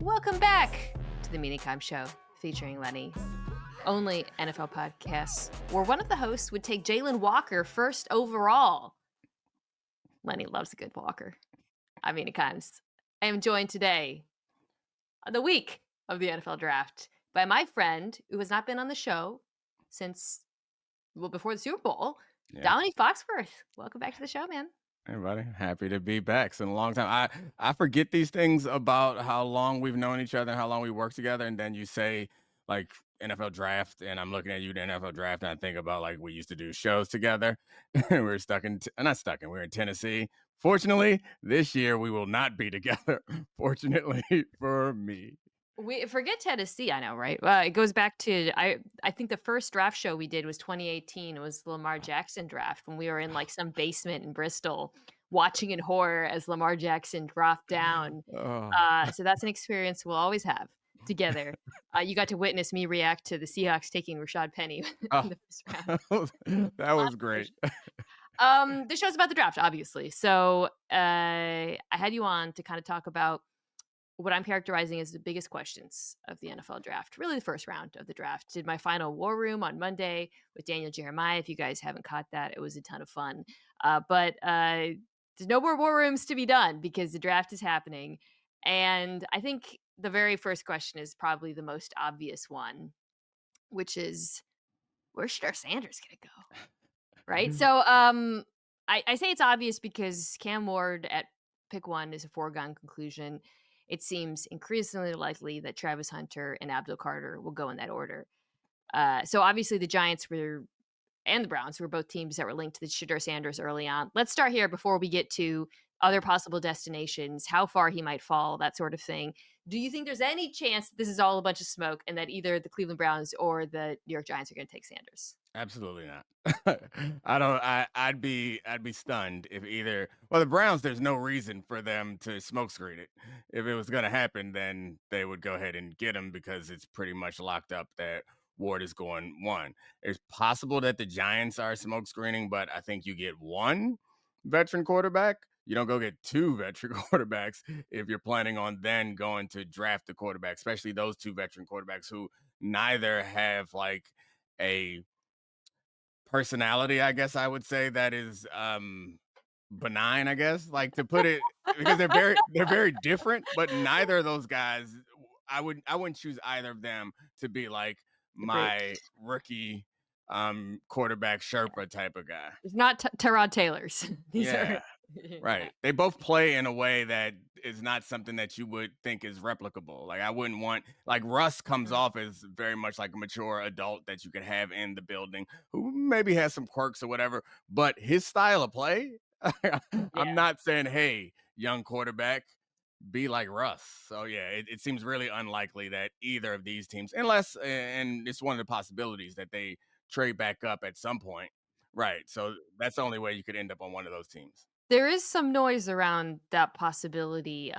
Welcome back to the Mina Kimes Show featuring Lenny. Only NFL podcasts where one of the hosts would take Jalen Walker first overall. Lenny loves a good Walker. I'm Mina Kimes. I am joined today on the week of the NFL draft by my friend who has not been on the show since, before the Super Bowl, Domonique Foxworth. Welcome back to the show, man. Hey, buddy. Happy to be back. It's been a long time. I forget these things about how long we've known each other and how long we work together. And then you say, like, NFL draft, and I'm looking at you, the NFL draft, and I think about, like, we used to do shows together. We were we're in Tennessee. Fortunately, this year we will not be together. Fortunately for me. We forget Tennessee, I know, right? It goes back to I think the first draft show we did was 2018. It was the Lamar Jackson draft when we were in like some basement in Bristol watching in horror as Lamar Jackson dropped down. Oh. So that's an experience we'll always have together. You got to witness me react to the Seahawks taking Rashad Penny in the first round. That was great. The show's about the draft, obviously. So I had you on to kind of talk about what I'm characterizing as the biggest questions of the NFL draft, really the first round of the draft. Did my final war room on Monday with Daniel Jeremiah. If you guys haven't caught that, it was a ton of fun. But there's no more war rooms to be done because the draft is happening. And I think the very first question is probably the most obvious one, which is, where's Shedeur Sanders going to go? Right? So I say it's obvious because Cam Ward at pick 1 is a foregone conclusion. It seems increasingly likely that Travis Hunter and Abdul Carter will go in that order. So obviously the Giants and the Browns were both teams that were linked to the Shedeur Sanders early on. Let's start here before we get to other possible destinations, how far he might fall, that sort of thing. Do you think there's any chance that this is all a bunch of smoke and that either the Cleveland Browns or the New York Giants are going to take Sanders? Absolutely not. I'd be stunned if either. Well, the Browns, there's no reason for them to smokescreen it. If it was going to happen, then they would go ahead and get him because it's pretty much locked up that Ward is going 1. It's possible that the Giants are smokescreening, but I think you get 1 veteran quarterback. You don't go get 2 veteran quarterbacks if you're planning on then going to draft the quarterback, especially those 2 veteran quarterbacks who neither have like a personality, I guess I would say, that is benign, I guess, like, to put it, because they're very different, but neither of those guys, I wouldn't choose either of them to be like my rookie quarterback Sherpa type of guy. It's not Tyrod Taylor's. These are right. They both play in a way that is not something that you would think is replicable. Like, I wouldn't want, like, Russ comes off as very much like a mature adult that you could have in the building who maybe has some quirks or whatever, but his style of play, I'm not saying, hey, young quarterback, be like Russ. So yeah, it seems really unlikely that either of these teams, unless, and it's one of the possibilities that they trade back up at some point. Right. So that's the only way you could end up on one of those teams. There is some noise around that possibility,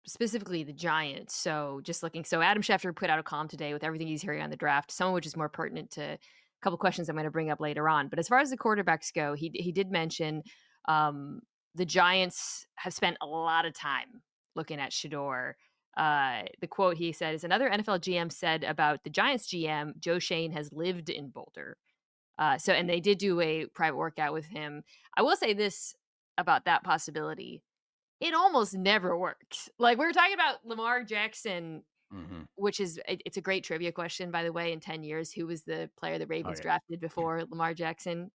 specifically the Giants. So just looking, so Adam Schefter put out a column today with everything he's hearing on the draft, some of which is more pertinent to a couple questions I'm going to bring up later on. But as far as the quarterbacks go, he did mention the Giants have spent a lot of time looking at Shedeur. The quote he said is, another NFL GM said about the Giants GM, Joe Shane has lived in Boulder. And they did do a private workout with him. I will say this about that possibility. It almost never works. Like, we were talking about Lamar Jackson, which is, it's a great trivia question, by the way, in 10 years, who was the player the Ravens drafted before Lamar Jackson?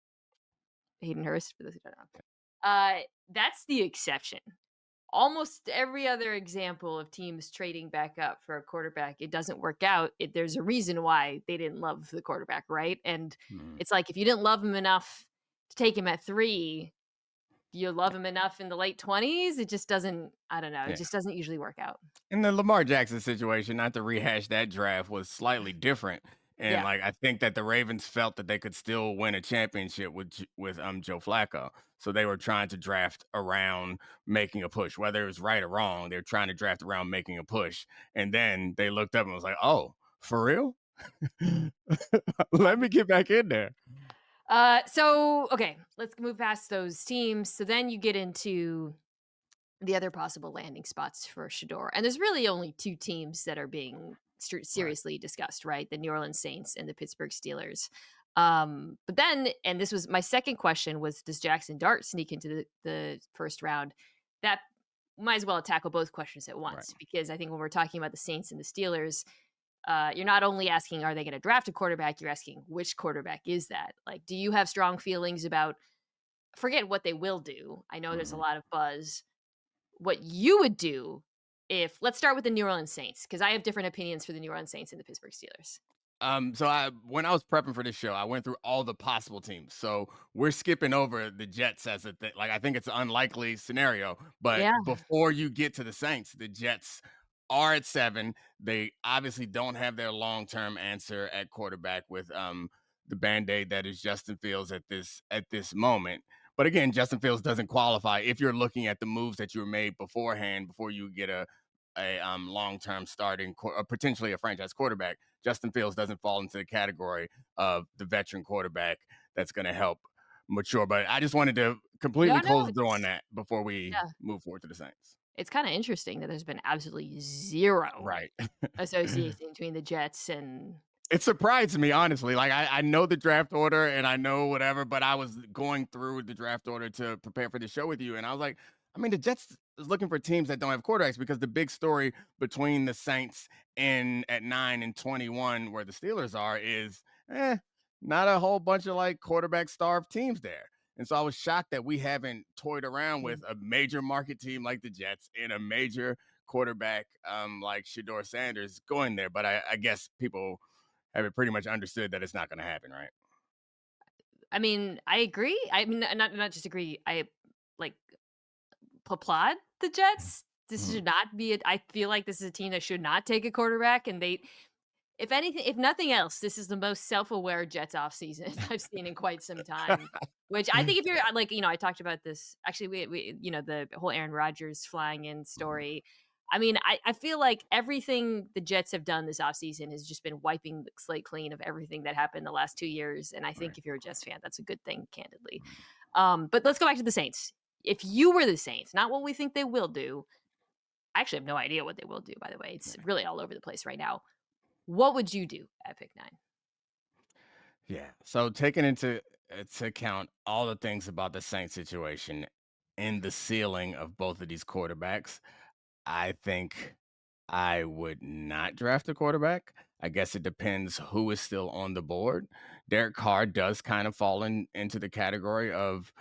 Hayden Hurst, for those who don't know. That's the exception. Almost every other example of teams trading back up for a quarterback, it doesn't work out. There's a reason why they didn't love the quarterback, right? And it's like, if you didn't love him enough to take him at 3, you love him enough in the late 20s, it just doesn't, I don't know, it just doesn't usually work out. In the Lamar Jackson situation, not to rehash that draft, was slightly different. And like, I think that the Ravens felt that they could still win a championship with Joe Flacco. So they were trying to draft around making a push, whether it was right or wrong. They're trying to draft around making a push. And then they looked up and was like, oh, for real? Let me get back in there. So, okay, let's move past those teams. So then you get into the other possible landing spots for Shedeur. And there's really only two teams that are being Right. seriously discussed, right? The New Orleans Saints and the Pittsburgh Steelers. But then, and this was my second question was, does Jackson Dart sneak into the first round? That might as well tackle both questions at Right. once because I think when we're talking about the Saints and the Steelers, you're not only asking, are they going to draft a quarterback? You're asking, which quarterback is that? Like, do you have strong feelings about, forget what they will do? I know there's a Mhm. lot of buzz, what you would do if, let's start with the New Orleans Saints because I have different opinions for the New Orleans Saints and the Pittsburgh Steelers. So I when I was prepping for this show, I went through all the possible teams. So we're skipping over the Jets as a thing. Like I think it's an unlikely scenario, but Yeah. before you get to the Saints, the Jets are at 7. They obviously don't have their long-term answer at quarterback with the band-aid that is Justin Fields at this moment. But again, Justin Fields doesn't qualify if you're looking at the moves that you were made beforehand before you get a long-term starting or potentially a franchise quarterback. Justin Fields doesn't fall into the category of the veteran quarterback that's going to help mature. But I just wanted to No, completely no, close the door on it's, that before we yeah. move forward to the Saints. It's kind of interesting that there's been absolutely zero Right. association between the Jets and It surprised me, honestly. Like I know the draft order and I know whatever, but I was going through the draft order to prepare for the show with you, and I was like, I mean, the Jets is looking for teams that don't have quarterbacks because the big story between the Saints and at 9 and 21, where the Steelers are, is not a whole bunch of like quarterback starved teams there. And so I was shocked that we haven't toyed around with mm, a major market team like the Jets and a major quarterback like Shedeur Sanders going there. But I guess people have it pretty much understood that it's not going to happen, right? I mean, I agree. I mean, not just agree. I like applaud the Jets. This Mhm. should not be. I feel like this is a team that should not take a quarterback, and they, if anything, if nothing else, this is the most self-aware Jets offseason I've seen in quite some time. Which I think if you're like, I talked about this actually. We the whole Aaron Rodgers flying in Mhm. story. I mean, I feel like everything the Jets have done this offseason has just been wiping the slate clean of everything that happened the last 2 years. And I think Right. if you're a Jets fan, that's a good thing, candidly. Mhm. But let's go back to the Saints. If you were the Saints, not what we think they will do. I actually have no idea what they will do, by the way. It's Right. really all over the place right now. What would you do at pick 9? Yeah. So taking into to account all the things about the Saints situation and the ceiling of both of these quarterbacks, I think I would not draft a quarterback. I guess it depends who is still on the board. Derek Carr does kind of fall into the category of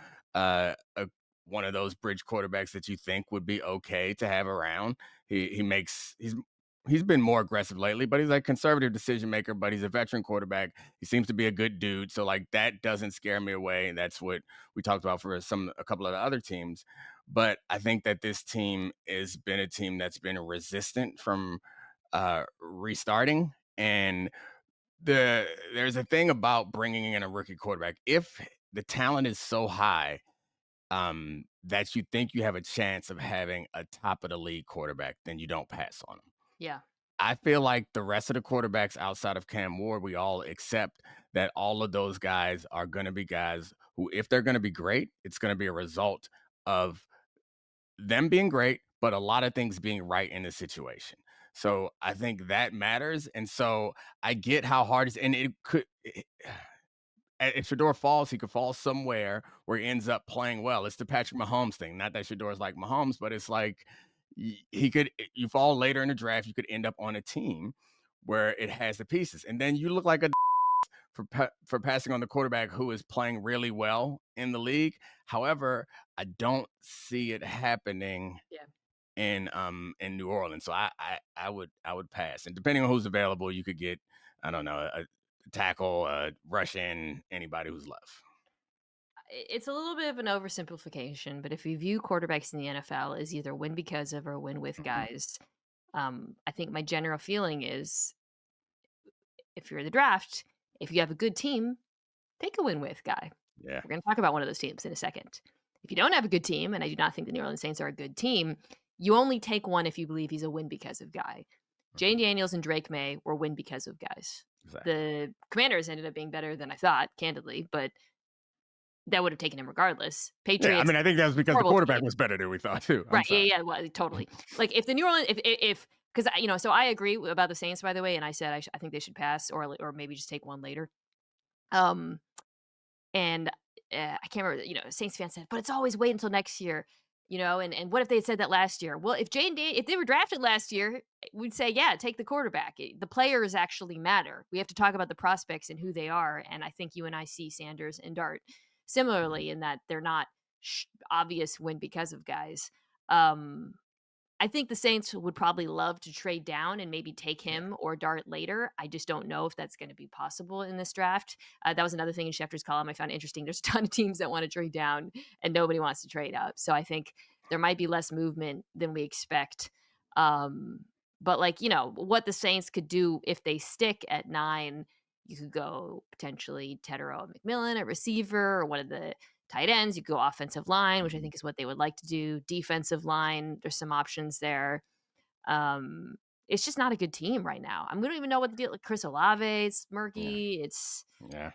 one of those bridge quarterbacks that you think would be okay to have around. He's been more aggressive lately, but he's like conservative decision maker. But he's a veteran quarterback. He seems to be a good dude, so like that doesn't scare me away. And that's what we talked about for a couple of the other teams. But I think that this team has been a team that's been resistant from restarting. And there's a thing about bringing in a rookie quarterback. If the talent is so high that you think you have a chance of having a top of the league quarterback, then you don't pass on him. Yeah. I feel like the rest of the quarterbacks outside of Cam Ward, we all accept that all of those guys are going to be guys who, if they're going to be great, it's going to be a result of them being great, but a lot of things being right in the situation. So I think that matters. And so I get how hard it's, and it could, if Shador falls, he could fall somewhere where he ends up playing well. It's the Patrick Mahomes thing. Not that Shador's like Mahomes, but it's like he could, you fall later in the draft, you could end up on a team where it has the pieces. And then you look like a for passing on the quarterback who is playing really well in the league. However, I don't see it happening Yeah. in New Orleans. So I would pass. And depending on who's available, you could get I don't know a tackle, rush in anybody who's left. It's a little bit of an oversimplification, but if you view quarterbacks in the NFL as either win because of or win with Mhm. guys, I think my general feeling is if you're in the draft, if you have a good team, take a win with guy. Yeah. We're going to talk about one of those teams in a second. If you don't have a good team, and I do not think the New Orleans Saints are a good team, you only take one if you believe he's a win because of guy. Jane Mhm. Daniels and Drake May were win because of guys. Exactly. The Commanders ended up being better than I thought, candidly, but that would have taken him regardless. Yeah, I Patriots, mean, I think that was because the horrible quarterback team. was better than we thought too. I'm Right, yeah, sorry. yeah, well, totally. Like, if the New Orleans if 'cause so I agree about the Saints, by the way, and I said I think they should pass or maybe just take one later. Um, and, I can't remember, Saints fans said, "But it's always wait until next year," and what if they had said that last year? Well, if they were drafted last year, we'd say, "Yeah, take the quarterback." The players actually matter. We have to talk about the prospects and who they are, and I think you and I see Sanders and Dart Mhm. similarly in that they're not obvious win because of guys. Um I think the Saints would probably love to trade down and maybe take Yeah, him or Dart later. I just don't know if that's gonna be possible in this draft. That was another thing in Schefter's column I found interesting. There's a ton of teams that wanna trade down and nobody wants to trade up. So I think there might be less movement than we expect. Um, but, like, what the Saints could do if they stick at 9, you could go potentially Tedero McMillan at receiver or one of the tight ends, you go offensive line, which I mhm, think is what they would like to do. Defensive line, there's some options there. Um, it's just not a good team right now. We don't even know what the deal. Like Chris Olave, it's yeah, murky. yeah.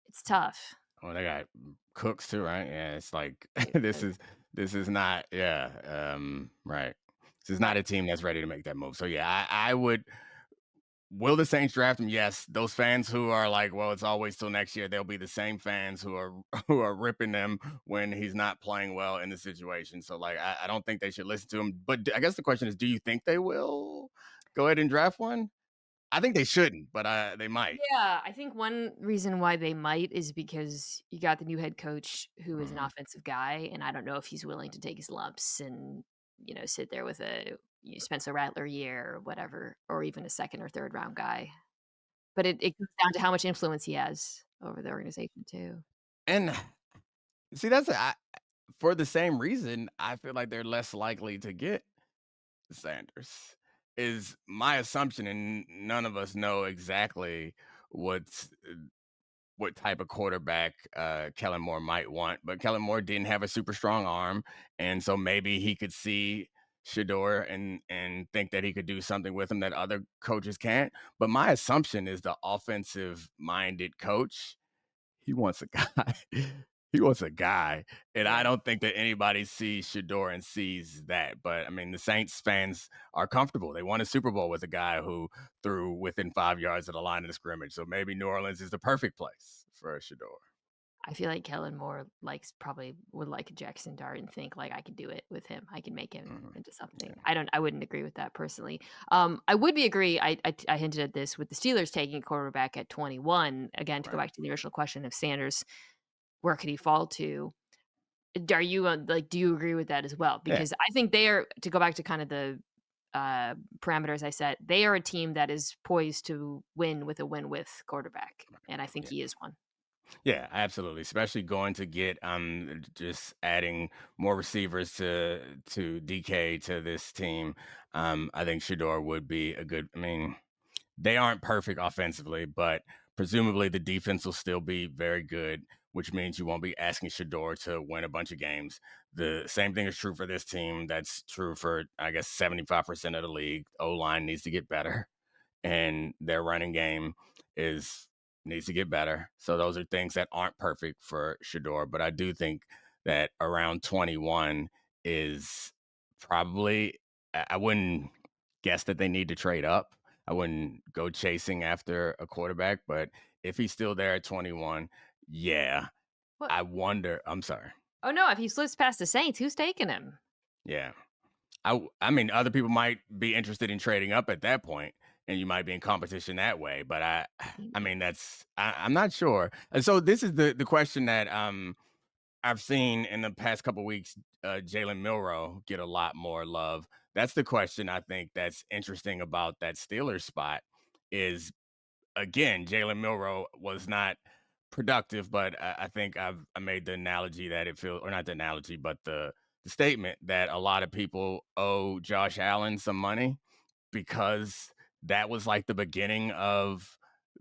It's tough. Oh, they got cooks too, right? Yeah, it's like Right, this is not, yeah, right. This is not right. a team that's ready to make that move. So yeah, I would. Will the Saints draft him? Yes. Those fans who are like, well, it's always till next year, they'll be the same fans who are who are ripping them when he's not playing well in the situation. So like, I don't think they should listen to him. But I guess the question is, do you think they will go ahead and draft one? I think they shouldn't, but they might. Yeah, I think one reason why they might is because you got the new head coach who is an Mhm. offensive guy, and I don't know if he's willing to take his lumps and sit there with a Spencer Rattler year or whatever, or even a second or third round guy. But it comes down to how much influence he has over the organization too. And see, for the same reason, I feel like they're less likely to get Sanders. Is my assumption, and none of us know exactly what's what type of quarterback Kellen Moore might want, but Kellen Moore didn't have a super strong arm, and so maybe he could see Shedeur and think that he could do something with him that other coaches can't. But my assumption is the offensive minded coach, he wants a guy. He wants a guy, and I Yeah. don't think that anybody sees Shedeur and sees that. But I mean, the Saints fans are comfortable. They won a Super Bowl with a guy who threw within 5 yards of the line of the scrimmage. So maybe New Orleans is the perfect place for Shedeur. I feel like Kellen Moore probably would like a Jackson Dart and think like I could do it with him. I can make him Mhm. into something. Yeah, I wouldn't agree with that personally. I would be agree. I hinted at this with the Steelers taking a quarterback at 21. Again, to go right. back to the original question of Sanders, where could he fall to? Are you do you agree with that as well? Yeah, Because I think they are, to go back to kind of the parameters I set, they are a team that is poised to win with a win with quarterback. And I think yeah. he is one. Yeah, absolutely. Especially going to get just adding more receivers to DK to this team. I think Shador would be a good. I mean, they aren't perfect offensively, but presumably the defense will still be very good, which means you won't be asking Shador to win a bunch of games. The same thing is true for this team. That's true for, I guess, 75% of the league. O line needs to get better, and their running game is needs to get better. So those are things that aren't perfect for Shador, but I do think that around 21 is probably. I wouldn't guess that they need to trade up. I wouldn't go chasing after a quarterback, but if he's still there at 21, yeah, What? I wonder. I'm sorry. Oh no, if he slips past the Saints, who's taking him? Yeah. I mean, other people might be interested in trading up at that point, and you might be in competition that way. But I Maybe. mean, I'm not sure. And so this is the question that I've seen in the past couple weeks. Jalen Milrow get a lot more love. That's the question I think that's interesting about that Steelers spot is again, Jalen Milrow was not productive, but I think I made the analogy that it feels, or not the analogy, but the statement that a lot of people owe Josh Allen some money because that was like the beginning of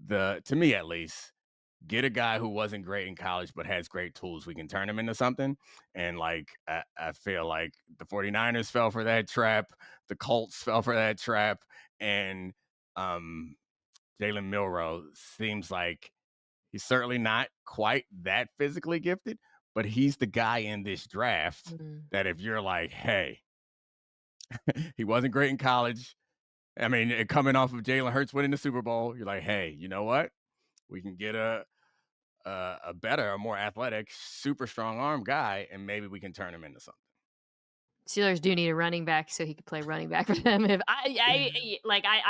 to me at least, get a guy who wasn't great in college but has great tools. We can turn him into something. And like, I feel like the 49ers fell for that trap, the Colts fell for that trap, and um, Jalen Milrow seems like He's certainly not quite that physically gifted, but he's the guy in this draft Mhm. that if you're like, hey, he wasn't great in college. I mean, coming off of Jalen Hurts winning the Super Bowl, you're like, hey, you know what? We can get a better, a more athletic, super strong arm guy, and maybe we can turn him into something. Steelers do need a running back, so he could play running back for them. If I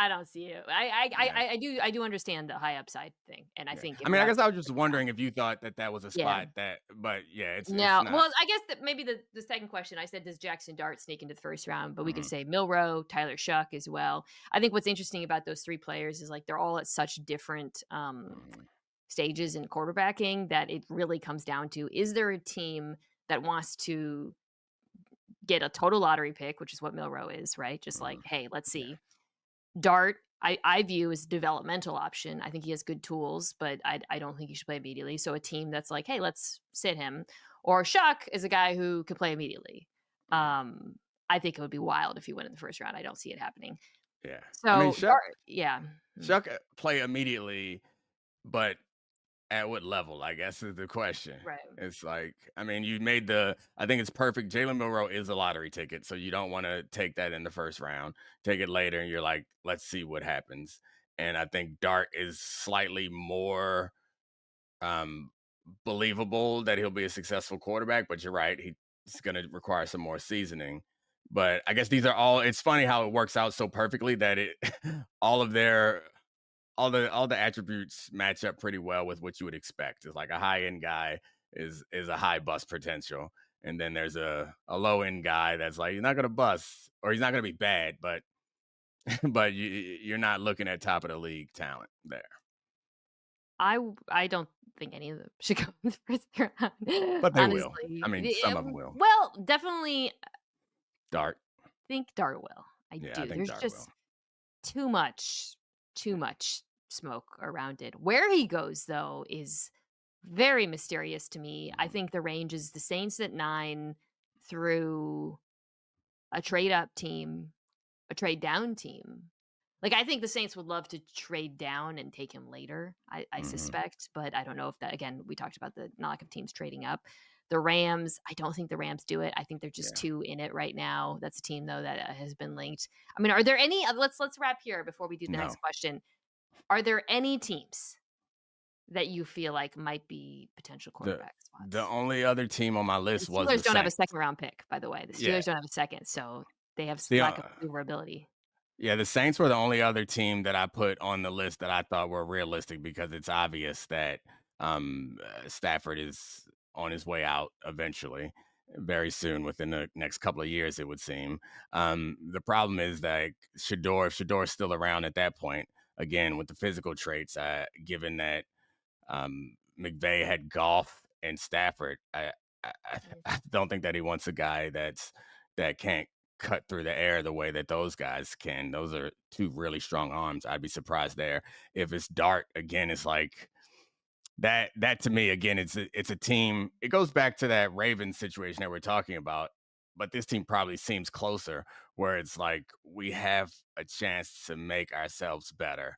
don't see it. Yeah, I do understand the high upside thing, and I yeah. think I if mean, you're I guess I outside was the just first round, wondering if you thought that that was a yeah. spot that, but yeah, it's No, not. well, I guess that maybe the second question I said, does Jackson Dart sneak into the first round? But we could Mhm, say Milrow, Tyler Shuck as well. I think what's interesting about those three players is like they're all at such different mhm, stages in quarterbacking that it really comes down to, is there a team that wants to get a total lottery pick, which is what Milrow is, right? Just like, mhm. hey, let's Yeah, see. Dart, I view as a developmental option. I think he has good tools, but I don't think he should play immediately. So a team that's like, hey, let's sit him. Or Shuck is a guy who could play immediately. yeah, Um, I think it would be wild if he went in the first round. I don't see it happening. yeah. I mean, So Dart, yeah. Mm, Shuck play immediately, but at what level, I guess, is the question. right. It's like, I mean, you made I think it's perfect. Jalen Milrow is a lottery ticket, so you don't want to take that in the first round. Take it later, and you're like, let's see what happens. And I think Dart is slightly more um, believable that he'll be a successful quarterback, but you're right. He's going to require some more seasoning. But I guess these are all, it's funny how it works out so perfectly that all of their, all the attributes match up pretty well with what you would expect. It's like a high end guy is a high bust potential, and then there's a low end guy that's like he's not gonna bust or he's not gonna be bad, but but you're not looking at top of the league talent there. I don't think any of them should go in the first round, But they will. I honestly. mean, some of them will. Well, definitely Dart, think Dart will. I yeah, I do. think There's Dart will. just too much too much smoke around it. Where he goes, though, is very mysterious to me. I Mhm. think the range is the Saints at 9 through a trade up team, a trade down team. Like, I think the Saints would love to trade down and take him later, I Mhm. suspect, but I don't know if that again, we talked about the knock of teams trading up. The Rams, I don't think the Rams do it. I think they're just Yeah. too in it right now. That's a team though that has been linked. I mean, are there any let's wrap here before we do the next No. question. Are there any teams that you feel like might be potential The quarterback the spots? only other team on my The list was Steelers the don't have a Saints. second round pick, by the way. The Yeah. Steelers don't have a second, so they have The lack of maneuverability. Yeah, the Saints were the only other team that I put on the list that I thought were realistic because it's obvious that Stafford is on his way out eventually, very soon, within the next couple of years, it would seem. The problem is that if Shedeur is still around at that point, again, with the physical traits, given that McVay had Goff and Stafford, Mm, I don't think that he wants a guy that can't cut through the air the way that those guys can. Those are two really strong arms. I'd be surprised there. If it's Dart again, it's like that to me again. It's a team. It goes back to that Ravens situation that we're talking about. But this team probably seems closer, where it's like we have a chance to make ourselves better.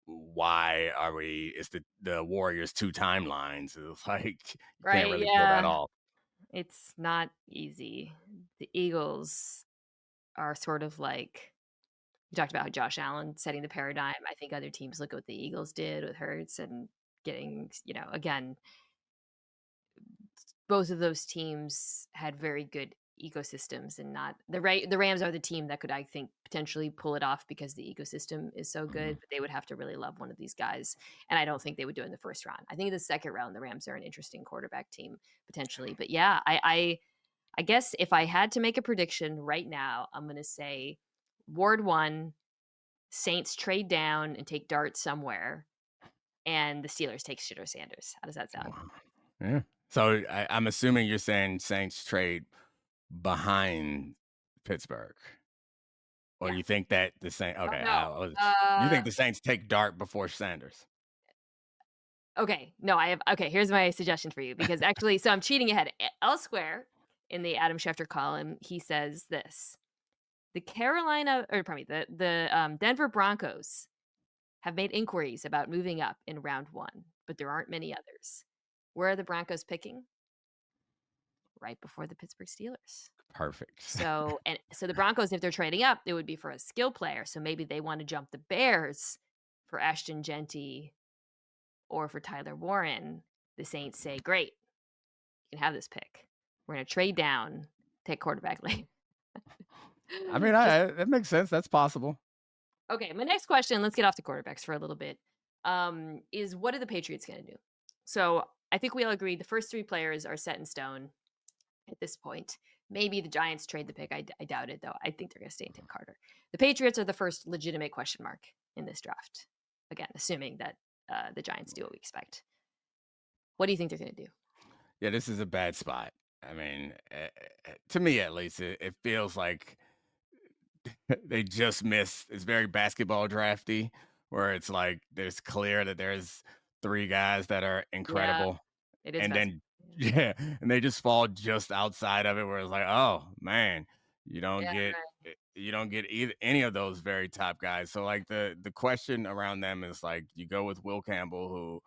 Why are we? It's the Warriors two timelines. It's like you can't right, really pull that yeah. off. It's not easy. The Eagles are sort of like you talked about how Josh Allen setting the paradigm. I think other teams look at what the Eagles did with Hurts and getting, again, both of those teams had very good ecosystems and not the Rams are the team that could, I think, potentially pull it off because the ecosystem is so good, Mhm. but they would have to really love one of these guys. And I don't think they would do it in the first round. I think in the second round, the Rams are an interesting quarterback team potentially. But yeah, I guess if I had to make a prediction right now, I'm gonna say Ward 1, Saints trade down and take Dart somewhere, and the Steelers take Shedeur Sanders. How does that sound? Wow. Yeah. So I'm assuming you're saying Saints trade behind Pittsburgh, or Yeah. you think that the Saints? Oh, Okay, no. you think the Saints take Dart before Sanders? Okay. No, I have okay, here's my suggestion for you because actually so I'm cheating ahead. Elsewhere in the Adam Schefter column, he says this. The Carolina or pardon me, the Denver Broncos have made inquiries about moving up in round 1 but there aren't many others. Where are the Broncos picking? Right before the Pittsburgh Steelers. Perfect. So the Broncos, if they're trading up, it would be for a skill player. So maybe they want to jump the Bears for Ashton Genty or for Tyler Warren. The Saints say, "Great, you can have this pick. We're going to trade down, take quarterback late." I mean, Just that makes sense. That's possible. okay. My next question. Let's get off the quarterbacks for a little bit. Is what are the Patriots going to do? So I think we all agree the first three players are set in stone at this point. Maybe the Giants trade the pick. I doubt it, though. I think they're going to stay and take Carter. The Patriots are the first legitimate question mark in this draft. Again, assuming that the Giants do what we expect. What do you think they're going to do? Yeah, this is a bad spot. I mean, to me at least, it feels like they just missed. It's very basketball drafty, where it's like there's clear that there's three guys that are Yeah, incredible, it is and then basketball. yeah, and they just fall just outside of it, where it's like, oh man, Yeah, you don't get either any of those very top guys. So like the question around them is like you go with Will Campbell, who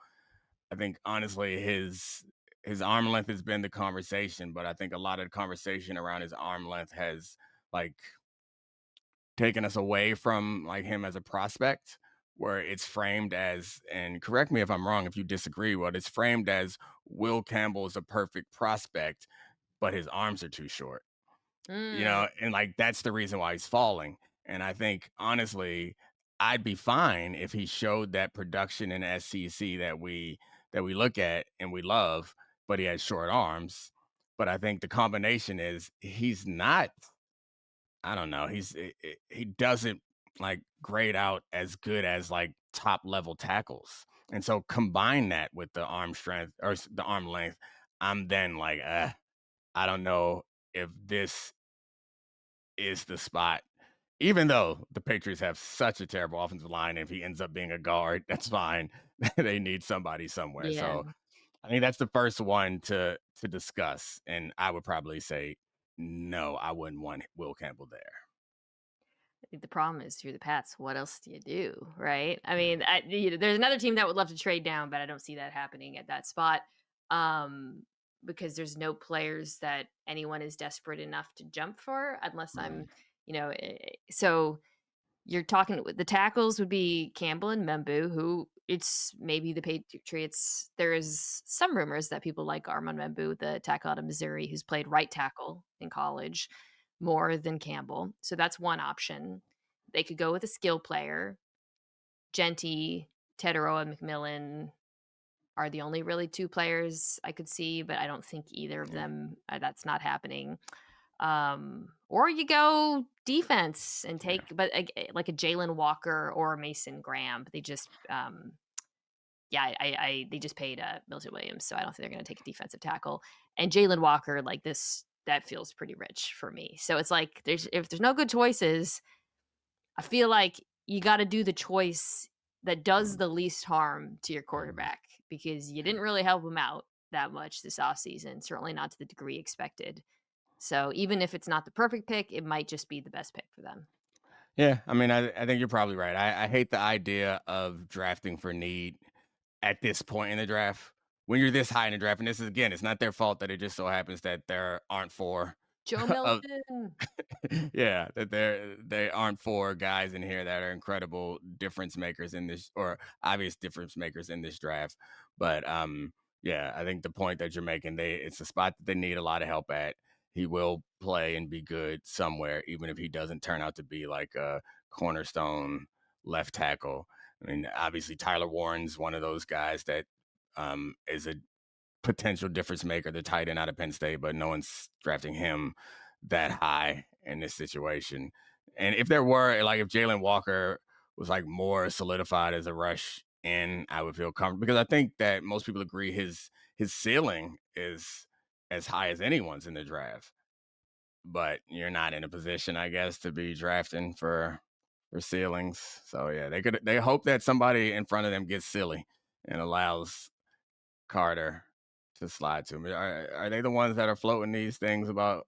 I think honestly his arm length has been the conversation, but I think a lot of the conversation around his arm length has like taken us away from like him as a prospect, where it's framed as, and correct me if I'm wrong if you disagree, but it's framed as Will Campbell is a perfect prospect, but his arms are too short, right. and like that's the reason why he's falling. And I think honestly, I'd be fine if he showed that production in SEC that we look at and we love, but he has short arms. But I think the combination is he's not. I don't know. He doesn't like grade out as good as like top level tackles, and so combine that with the arm strength or the arm length. I'm then like, I don't know if this is the spot. Even though the Patriots have such a terrible offensive line, if he ends up being a guard, that's fine. They need somebody somewhere. Yeah. So I think that's the first one to discuss, and I would probably say no. I wouldn't want Will Campbell there. I think the problem is through the Pats. What else do you do, right? I Yeah. mean, there's another team that would love to trade down, but I don't see that happening at that spot um, because there's no players that anyone is desperate enough to jump for, unless Mm, so you're talking the tackles would be Campbell and Membu, who it's maybe the Patriots. There is some rumors that people like Armand Membu, the tackle out of Missouri, who's played right tackle in college more than Campbell. So that's one option. They could go with a skill player. Genty, Tedero, and McMillan are the only really two players I could see, but I don't think either of yeah, them. That's not happening. Or you go defense and yeah. take, but like a Jalen Walker or a Mason Graham. They just, yeah, they just paid Milton Williams, so I don't think they're going to take a defensive tackle. And Jalen Walker, like this, that feels pretty rich for me. So it's like if there's no good choices, I feel like you got to do the choice that does the least harm to your quarterback because you didn't really help him out that much this offseason, certainly not to the degree expected. So even if it's not the perfect pick, it might just be the best pick for them. Yeah, I mean, I think you're probably right. I hate the idea of drafting for need at this point in the draft. When you're this high in the draft, and this is again, it's not their fault that it just so happens that there aren't four Joe of Milton. yeah, that they aren't four guys in here that are incredible difference makers in this or obvious difference makers in this draft. But yeah, I think the point that you're making, it's a spot that they need a lot of help at. He will play and be good somewhere, even if he doesn't turn out to be like a cornerstone left tackle. I mean, obviously Tyler Warren's one of those guys that is a potential difference maker, the tight end out of Penn State, but no one's drafting him that high in this situation. And if there were, like, if Jalen Walker was like more solidified as a rush in, I would feel comfortable because I think that most people agree his ceiling is as high as anyone's in the draft. But you're not in a position, I guess, to be drafting for ceilings. So yeah, they hope that somebody in front of them gets silly and allows Carter to slide to me. Are they the ones that are floating these things about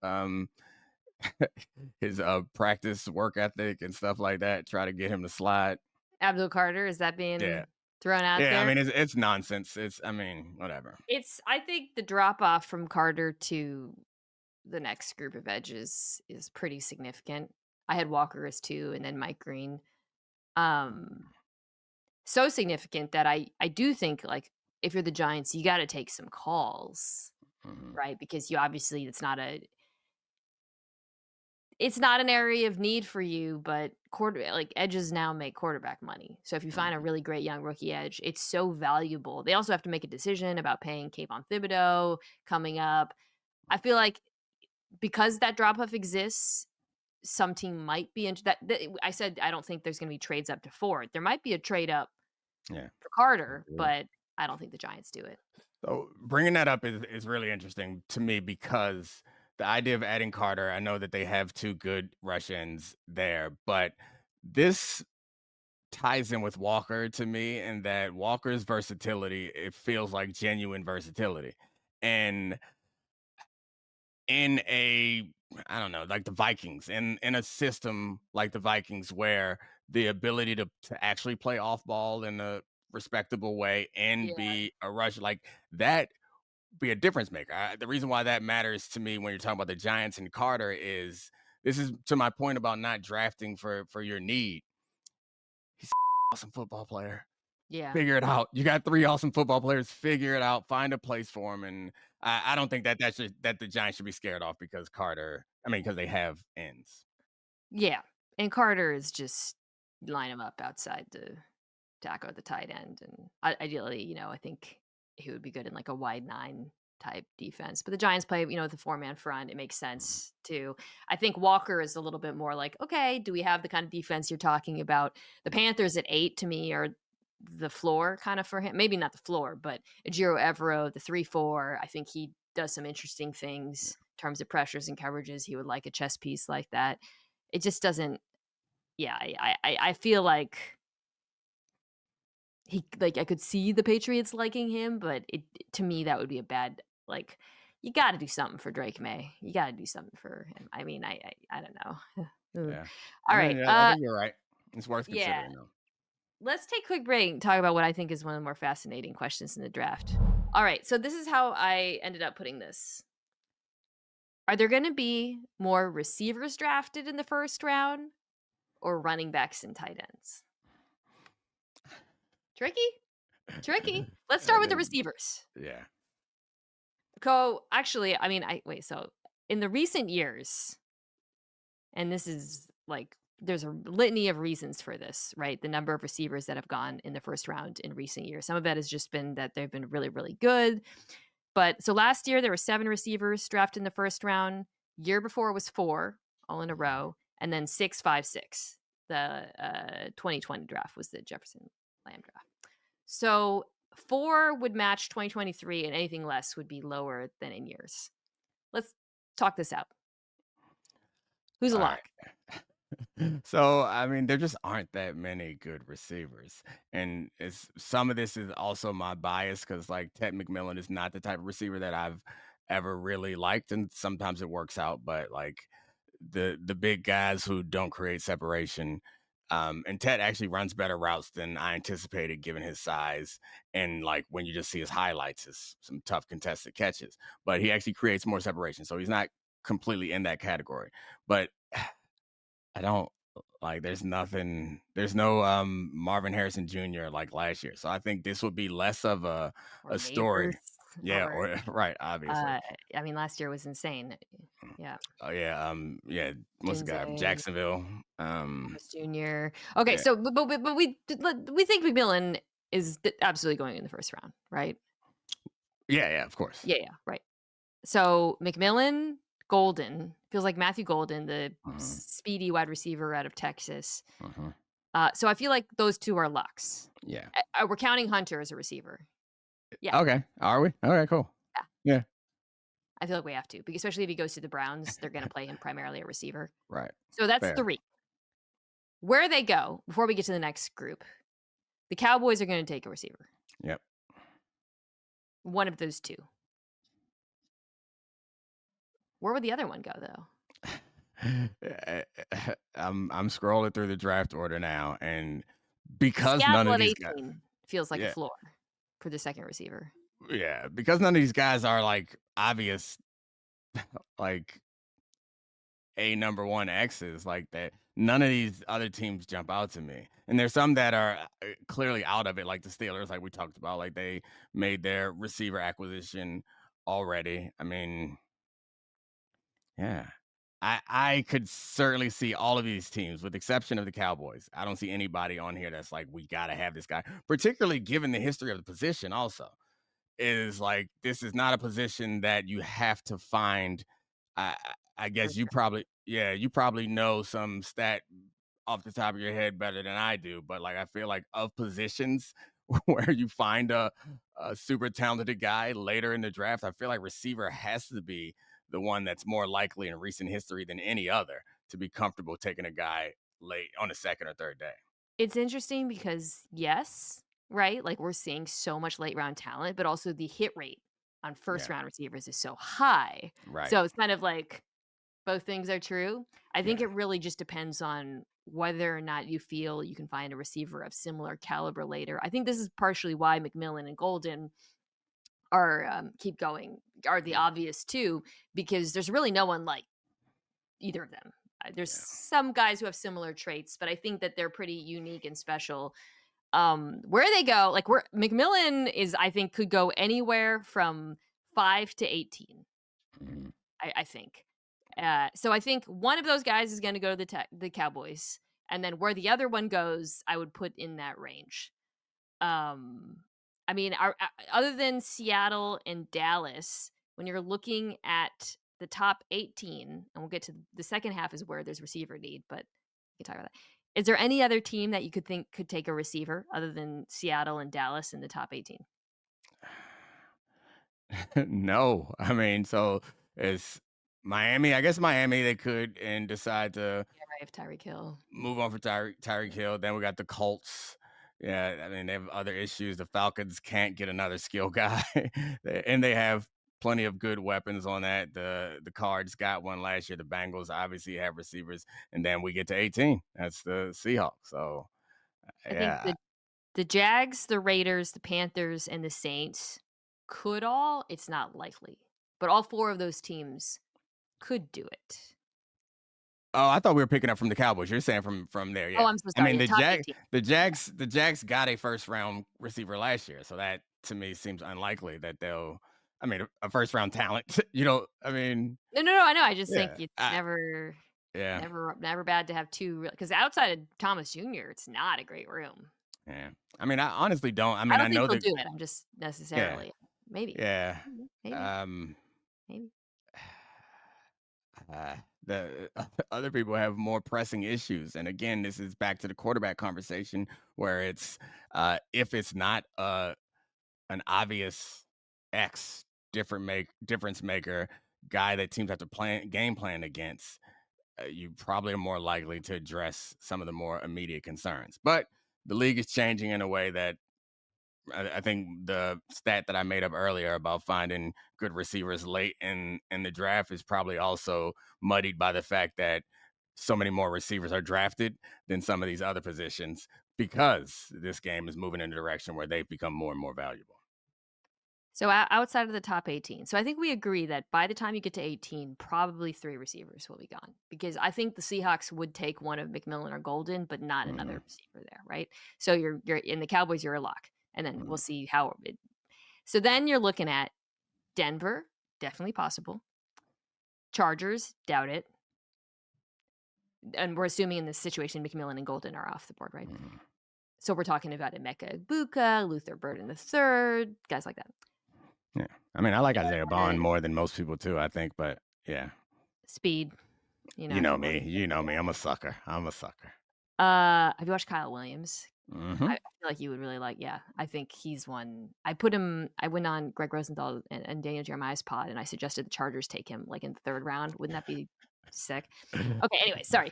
his practice work ethic and stuff like that? Try to get him to slide. Abdul Carter, is that being Yeah, thrown out Yeah, I there. mean, it's nonsense. I mean, whatever. I think the drop off from Carter to the next group of edges is pretty significant. I had Walker as 2 and then Mike Green. Um, so significant that I do think, like, if you're the Giants, you gotta take some calls, Mhm, right? Because you obviously it's not an area of need for you, but edges now make quarterback money. So if you find a mhm, really great young rookie edge, it's so valuable. They also have to make a decision about paying Kayvon Thibodeau coming up. I feel like because that drop off exists, some team might be into that. I said I don't think there's going to be trades up to 4. There might be a trade up yeah. for Carter, Agree. but I don't think the Giants do it. So bringing that up is really interesting to me because the idea of adding Carter, I know that they have 2 good rush ends there, but this ties in with Walker to me in that Walker's versatility, it feels like genuine versatility. And in a I don't know, like the Vikings, in a system like the Vikings where the ability to actually play off ball in a respectable way and Yeah. be a rush like that be a difference maker. The reason why that matters to me when you're talking about the Giants and Carter is this is to my point about not drafting for your need. He's an awesome football player. Yeah. Figure it out. You got 3 awesome football players. Figure it out. Find a place for him. And I don't think that the Giants should be scared off because Carter. I mean, because they have ends. Yeah. And Carter is just line him up outside the tackle at the tight end, and ideally, I think he would be good in like a wide 9 type defense. But the Giants play, with a 4-man front. It makes Mhm. sense too. I think Walker is a little bit more like, okay, do we have the kind of defense you're talking about? The Panthers at 8 to me are the floor kind of for him. Maybe not the floor, but Ejiro Evero, the 3-4. I think he does some interesting things in terms of pressures and coverages. He would like a chess piece like that. It just doesn't. Yeah, I feel like I could see the Patriots liking him, but to me, that would be a bad you gotta do something for Drake May. You gotta do something for him. I mean, I don't know. Ugh. Yeah. I Alright, mean, I think you're right. It's worth yeah, considering, though. let's take a quick break and talk about what I think is one of the more fascinating questions in the draft. Alright, so this is how I ended up putting this. Are there gonna be more receivers drafted in the first round or running backs and tight ends? Tricky? Tricky. Let's start And with the then, receivers. yeah. Actually, I mean, I wait, so in the recent years, and this is like there's a litany of reasons for this, right? The number of receivers that have gone in the first round in recent years. Some of that has just been that they've been really, really good. But so last year there were 7 receivers drafted in the first round. Year before it was 4, all in a Mhm. row, and then 6, 5, 6. The 2020 draft was the Jefferson Lamb draft. So 4 would match 2023, and anything less would be lower than in years. Let's talk this out. Who's a All right. lock? So, I mean, there just aren't that many good receivers. And it's some of this is also my bias because like Ted McMillan is not the type of receiver that I've ever really liked. And sometimes it works out, but like the big guys who don't create separation. And Ted actually runs better routes than I anticipated given his size. And like when you just see his highlights, is some tough contested catches. But he actually creates more separation. So he's not completely in that category. But I don't like there's no Marvin Harrison Jr. like last year. So I think this would be less of Or a Neighbors story. Yeah, or, or right, obviously. I mean, last year was insane. Yeah. Oh yeah, yeah, what's the guy from Kinsey, Jacksonville? Thomas Jr. Okay, Yeah. so but we think McMillan is absolutely going in the first round, right? Yeah, yeah, of course. Yeah, yeah, right. So McMillan, Golden feels like Matthew Golden, the Mhm, speedy wide receiver out of Texas. mhm. So I feel like those 2 are locks. Yeah. We're counting Hunter as a receiver. Yeah, Okay. Are we? Okay, cool. yeah. Yeah. I feel like we have to, because especially if he goes to the Browns, they're gonna play him primarily a receiver. Right. So that's Fair. 3. Where they go, before we get to the next group, the Cowboys are gonna take a receiver. Yep. One of those 2. Where would the other one go, though? I'm scrolling through the draft order now, and because none Seattle of at these guys 18. feels like a Yeah. floor for the second receiver. Yeah, because none of these guys are, like, obvious, like, A number 1 X's like that. None of these other teams jump out to me, and there's some that are, clearly out of it, like the Steelers, like we talked about, like, they made their receiver acquisition already. I mean, yeah. I could certainly see all of these teams, with the exception of the Cowboys. I don't see anybody on here that's like, "We gotta have this guy," particularly given the history of the position also. Is like, this is not a position that you have to find. I For guess you sure. probably, yeah, you probably know some stat off the top of your head better than I do, but like I feel like of positions where you find a super talented guy later in the draft, I feel like receiver has to be the one that's more likely in recent history than any other to be comfortable taking a guy late on the second or third day. It's interesting because, yes, right? Like, we're seeing so much late round talent, but also the hit rate on first Yeah, round receivers is so high. right. So it's kind of like both things are true. I think Yeah, it really just depends on whether or not you feel you can find a receiver of similar caliber later. I think this is partially why McMillan and Golden are, keep going, are the yeah, obvious 2, because there's really no one like either of them. There's yeah. some guys who have similar traits, but I think that they're pretty unique and special. Where they go, like, where McMillan is, I think, could go anywhere from 5 to 18, Mhm. I think. So I think one of those guys is gonna go to the Cowboys, and then where the other one goes, I would put in that range. Um, I mean, other than Seattle and Dallas, when you're looking at the top 18, and we'll get to the second half is where there's receiver need, but we can talk about that. Is there any other team that you could think could take a receiver other than Seattle and Dallas in the top 18? No, I mean, so it's Miami. I guess Miami they could and decide to Yeah, right, if Tyreek Hill. move on for Tyreek Hill. Then we got the Colts. Yeah, I mean they have other issues. The Falcons can't get another skill guy, and they have plenty of good weapons on that. The Cards got one last year. The Bengals obviously have receivers, and then we get to 18. That's the Seahawks. So I think yeah, the Jags, the Raiders, the Panthers, and the Saints could all, it's not likely, but all 4 of those teams could do it. oh, I thought we were picking up from the Cowboys. You're saying from there, Oh, yeah. I'm so I sorry, mean, yeah, top 18. Yeah. The Jags got a first round receiver last year, so that to me seems unlikely that they'll. I mean, a first round talent. You know, I mean, No, no, no, I know, I just think yeah, it's yeah, never bad to have 2 because outside of Thomas Jr., it's not a great room. yeah. I mean, I honestly don't. I I mean, I don't think know they'll that. do it, I'm just Yeah, necessarily maybe. yeah. Maybe, Um, maybe. uh, the other people have more pressing issues, and again, this is back to the quarterback conversation where it's if it's not an obvious X difference maker guy that teams have to plan game plan against, you probably are more likely to address some of the more immediate concerns. But the league is changing in a way that I think the stat that I made up earlier about finding good receivers late in the draft is probably also muddied by the fact that so many more receivers are drafted than some of these other positions because this game is moving in a direction where they've become more and more valuable. So outside of the top 18. So I think we agree that by the time you get to 18, probably 3 receivers will be gone because I think the Seahawks would take one of McMillan or Golden, but not Mhm, another receiver there, right? So you're in the Cowboys, you're a lock, and then we'll mhm, see how it. So then you're looking at Denver, definitely possible. Chargers, doubt it. And we're assuming in this situation, McMillan and Golden are off the board, right? mhm. So we're talking about Emeka Ibuka, Luther Burden III, guys like that. Yeah. I mean, I like Isaiah Bond more than most people too, I think, but yeah. Speed, You know we'll me. You know me. I'm a sucker. I'm a sucker. Have you watched Kyle Williams? I Mhm. feel like you would really like, yeah, I think he's one. I went on Greg Rosenthal and Daniel Jeremiah's pod, and I suggested the Chargers take him, like, in the 3rd round. Wouldn't that be sick? Okay, anyway, sorry.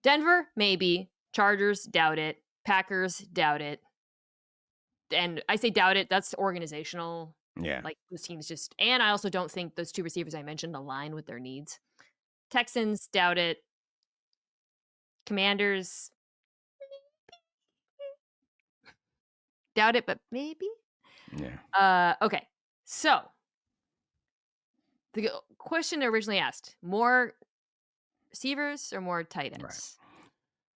Denver, maybe. Chargers, doubt it. Packers, doubt it. And I say doubt it, that's organizational, Yeah. like, those teams just, and I also don't think those 2 receivers I mentioned align with their needs. Texans, doubt it. Commanders, Doubt it, but maybe. Yeah. Okay. So the question originally asked: more receivers or more tight Right. ends?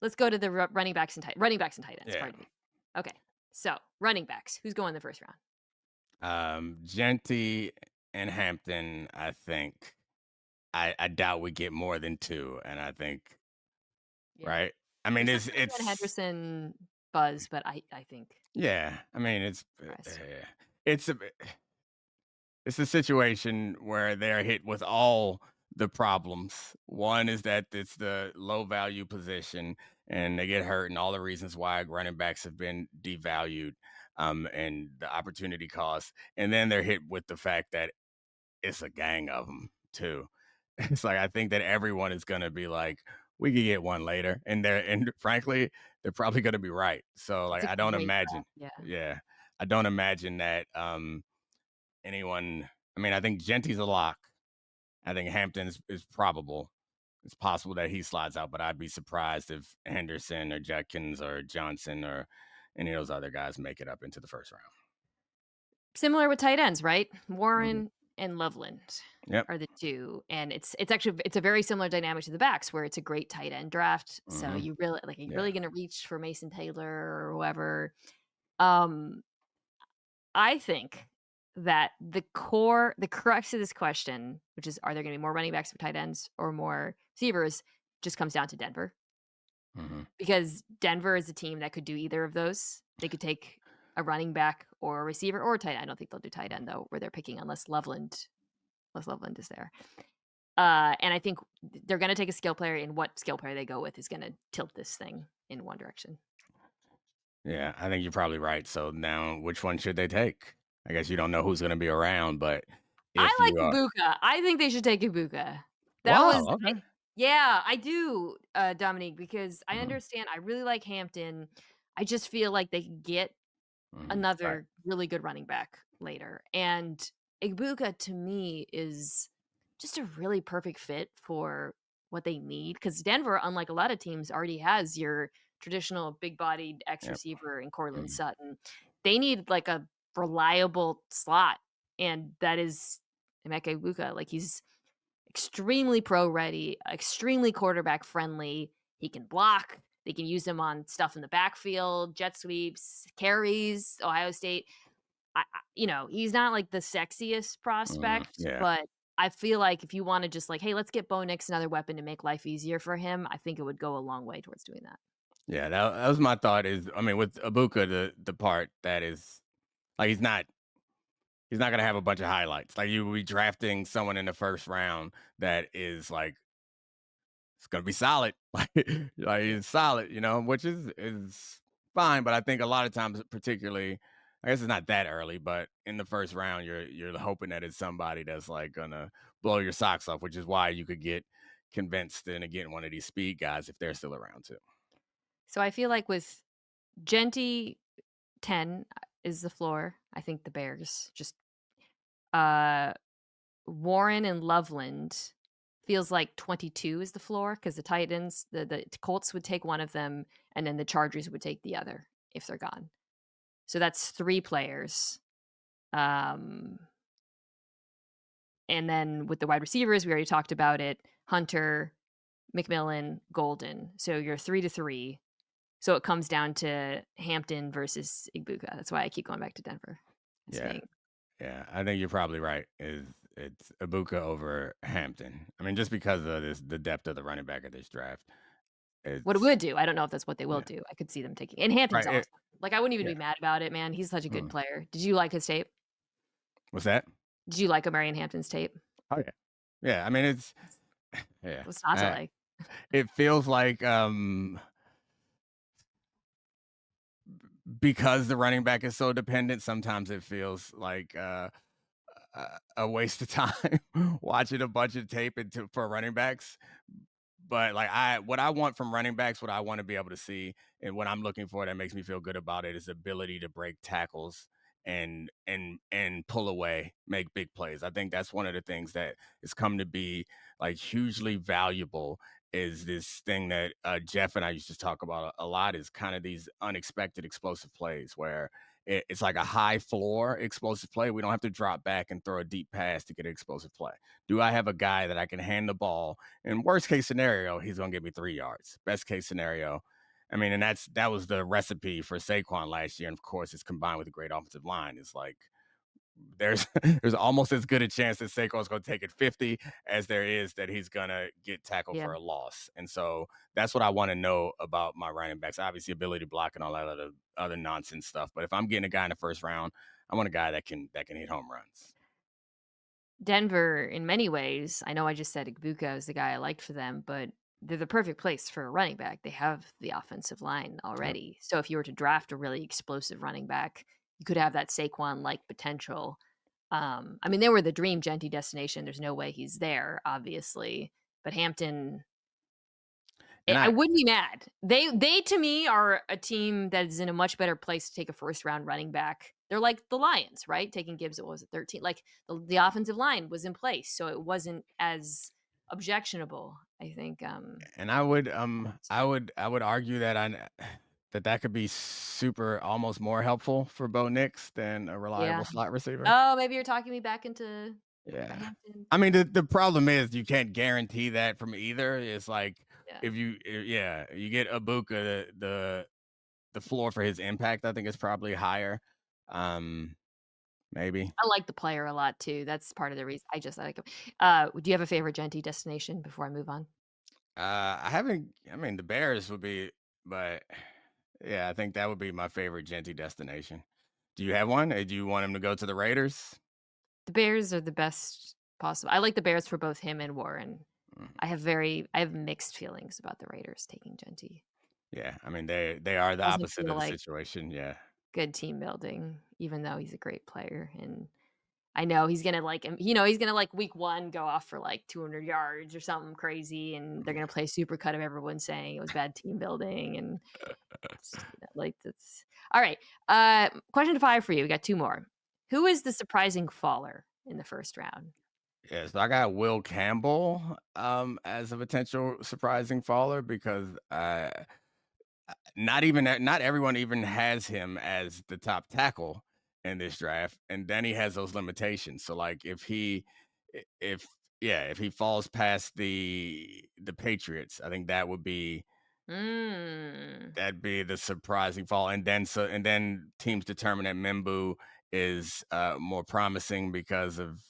Let's go to the running backs and tight ends. Yeah. Pardon me. Okay. So running backs. Who's going in the first round? Genty and Hampton, I think. I doubt we get more than two, and I think Yeah. right. I mean, There's some Trayvon it's Henderson buzz, but I think yeah. I mean, rest. it's a it's a situation where they're hit with all the problems. One is that it's the low value position and they get hurt, and all the reasons why running backs have been devalued, and the opportunity cost. And then they're hit with the fact that it's a gang of them too. It's like I think that everyone is going to be like, we could get one later, and frankly, they're probably going to be right. So It's like, a I don't great imagine, draft. Yeah. yeah, I don't imagine that anyone. I mean, I think Genty's a lock. I think Hampton is probable. It's possible that he slides out, but I'd be surprised if Henderson or Judkins or Johnson or any of those other guys make it up into the first round. Similar with tight ends, right? Mhm. Warren and Loveland Yep. are the 2, and it's actually it's a very similar dynamic to the backs where it's a great tight end draft, so Hmm. you Yeah. really gonna reach for Mason Taylor or whoever. Um, I think that the crux of this question, which is, are there gonna be more running backs or tight ends or more receivers, just comes down to Denver, Hmm. because Denver is a team that could do either of those. They could take a running back or a receiver or a tight end. I don't think they'll do tight end though, where they're picking unless Loveland is there. And I think they're gonna take a skill player, and what skill player they go with is gonna tilt this thing in one direction. Yeah, I think you're probably right. So now, which one should they take? I guess you don't know who's going to be around, but if I you like are, Ibuka. I think they should take Ibuka. That was wow, okay, yeah, I do, Dominique, because I mhm, understand. I really like Hampton. I just feel like they could get mhm, right, another really good running back later, and Ibuka to me is just a really perfect fit for what they need, because Denver, unlike a lot of teams, already has your traditional big-bodied X yep, receiver in Courtland mhm, Sutton. They need, like, a reliable slot, and that is Emeka Egbuka. Like, he's extremely pro ready, extremely quarterback friendly. He can block. They can use him on stuff in the backfield, jet sweeps, carries, Ohio State. He's not like the sexiest mhm, prospect, yeah, but I feel like if you wanna just like, "Hey, let's get Bo Nix another weapon to make life easier for him," I think it would go a long way towards doing that. yeah. That was my thought. Is I mean, with Abuka, the part that is like he's not going to have a bunch of highlights. Like you will be drafting someone in the first round that is like it's gonna be solid. Like Yeah. it's solid, which is fine. But I think a lot of times, particularly, I guess it's not that early, but in the first round, you're hoping that it's somebody that's like gonna blow your socks off, which is why you could get convinced into getting one of these speed guys if they're still around too. So I feel like with Genty 10 is the floor. I think the Bears just uh Warren and Loveland feels like 22 is the floor, because the Titans, the Colts would take one of them, and then the Chargers would take the other if they're gone. So that's 3 players. Um, and then with the wide receivers, we already talked about it, Hunter, McMillan, Golden. So you're 3 to 3. So it comes down to Hampton versus Igbuka. That's why I keep going back to Denver as Yeah, being yeah, I think you're probably right. It's Abuka over Hampton? I mean, just because of the depth of the running back of this draft, what it it's would do. I don't know if that's what they will yeah, do. I could see them taking, and Hampton's right. awesome. Like, I wouldn't even Yeah. be mad about it, man. He's such a good Mhm. player. Did you like his tape? What's that? Did you like Omarion Hampton's tape? Oh yeah, yeah. I mean, it's yeah. What's not to like? It feels like because the running back is so dependent. Sometimes it feels like a waste of time watching a bunch of tape for running backs. But like what I want from running backs, what I want to be able to see, and what I'm looking for that makes me feel good about it is the ability to break tackles and pull away, make big plays. I think that's one of the things that has come to be like hugely valuable. Is this thing that Jeff and I used to talk about a lot? Is kind of these unexpected explosive plays where it's like a high floor explosive play. We don't have to drop back and throw a deep pass to get an explosive play. Do I have a guy that I can hand the ball? In worst case scenario, he's going to give me 3 yards. Best case scenario, I mean, and that was the recipe for Saquon last year. And of course, it's combined with a great offensive line. It's like there's there's almost as good a chance that Saquon's going to take it 50 as there is that he's going to get tackled Yeah. for a loss. And so that's what I want to know about my running backs. Obviously, ability to block and all that other nonsense stuff. But if I'm getting a guy in the first round, I want a guy that can hit home runs. Denver, in many ways, I know I just said Igbuka is the guy I liked for them, but they're the perfect place for a running back. They have the offensive line Yep. already. So if you were to draft a really explosive running back, you could have that Saquon-like potential. I mean, they were the dream Genty destination. There's no way he's there, obviously. But Hampton, And I I wouldn't be mad. They to me are a team that is in a much better place to take a first round running back. They're like the Lions, right? Taking Gibbs at what was it 13? Like the offensive line was in place, so it wasn't as objectionable. I think. and I would So, I would argue that that could be super almost more helpful for Bo Nix than a yeah. reliable slot receiver. Oh, maybe you're talking me back into a Yeah. Hampton. I mean, the problem is you can't guarantee that from either. It's like Yeah, if yeah, you get Ibuka, the floor for his impact, I think is probably higher. Um, maybe. I like the player a lot too. That's part of the reason. I just like him. Do you have a favorite Genty destination before I move on? I haven't. I mean, the Bears would be, but yeah, I think that would be my favorite Genty destination. Do you have one? Do you want him to go to the Raiders? The Bears are the best possible. I like the Bears for both him and Warren. Mm, I have mixed feelings about the Raiders taking Genty. yeah, I mean they are the Doesn't opposite feel of the like situation. Yeah. good team building, even though he's a great player, and I know he's gonna, like, he's gonna, like, week 1 go off for, like, 200 yards or something crazy, and they're gonna play super cut of everyone saying it was bad team building, and it's, like, that's alright, question 5 for you, we got 2 more. Who is the surprising faller in the first round? Yeah, so I got Will Campbell as a potential surprising faller because not everyone even has him as the top tackle in this draft, and then he has those limitations. So like if if he falls past the Patriots, I think Mm. that'd be the surprising fall, and then teams determine that Mimbu is more promising because of